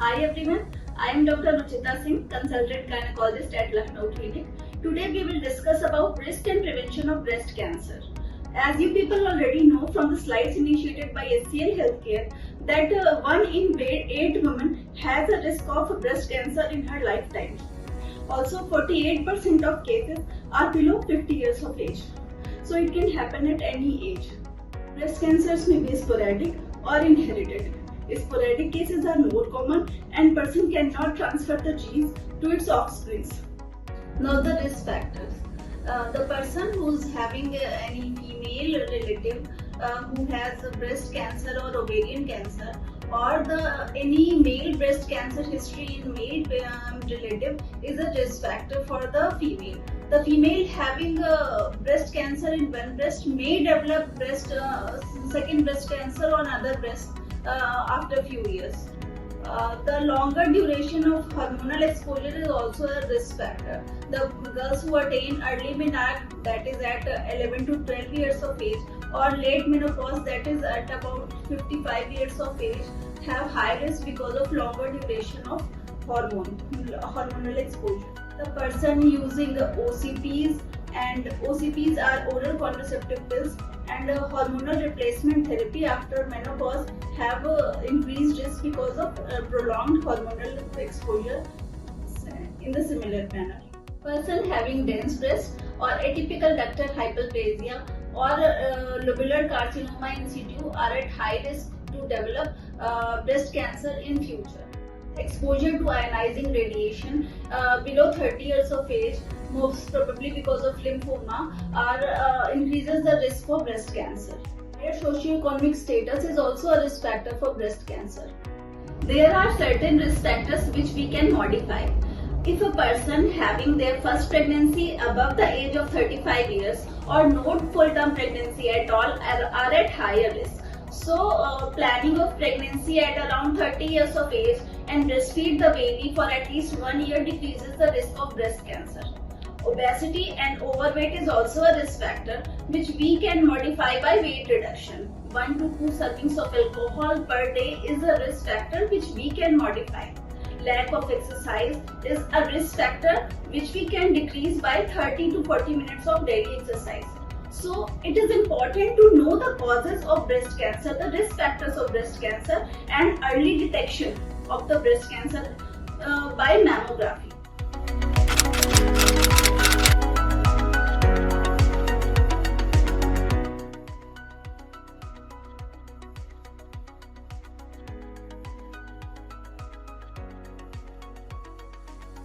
Hi everyone, I am Dr. Ruchita Singh, consultant gynecologist at Lucknow Clinic. Today we will discuss about risk and prevention of breast cancer. As you people already know from the slides initiated by HCL Healthcare that 1 in 8 women has a risk of breast cancer in her lifetime. Also 48% of cases are below 50 years of age. So it can happen at any age. Breast cancers may be sporadic or inherited. Sporadic cases are more common and person cannot transfer the genes to its offspring. Now the risk factors. The person who is having any female relative who has breast cancer or ovarian cancer, or any male breast cancer history in male relative is a risk factor for the female. The female having breast cancer in one breast may develop second breast cancer on other breast after a few years. The longer duration of hormonal exposure is also a risk factor. The girls who attain early menarche, that is at 11 to 12 years of age, or late menopause, that is at about 55 years of age, have high risk because of longer duration of hormonal exposure. The person using OCPs, and OCPs are oral contraceptive pills, and hormonal replacement therapy after menopause have increased risk because of prolonged hormonal exposure in the similar manner. Person having dense breast or atypical ductal hyperplasia or lobular carcinoma in situ are at high risk to develop breast cancer in future. Exposure to ionizing radiation below 30 years of age, most probably because of lymphoma, increases the risk for breast cancer. Higher socioeconomic status is also a risk factor for breast cancer. There are certain risk factors which we can modify. If a person having their first pregnancy above the age of 35 years or no full-term pregnancy at all are at higher risk. So, planning of pregnancy at around 30 years of age and breastfeed the baby for at least 1 year decreases the risk of breast cancer. Obesity and overweight is also a risk factor which we can modify by weight reduction. 1 to 2 servings of alcohol per day is a risk factor which we can modify. Lack of exercise is a risk factor which we can decrease by 30 to 40 minutes of daily exercise. So it is important to know the causes of breast cancer, the risk factors of breast cancer, and early detection of the breast cancer by mammography.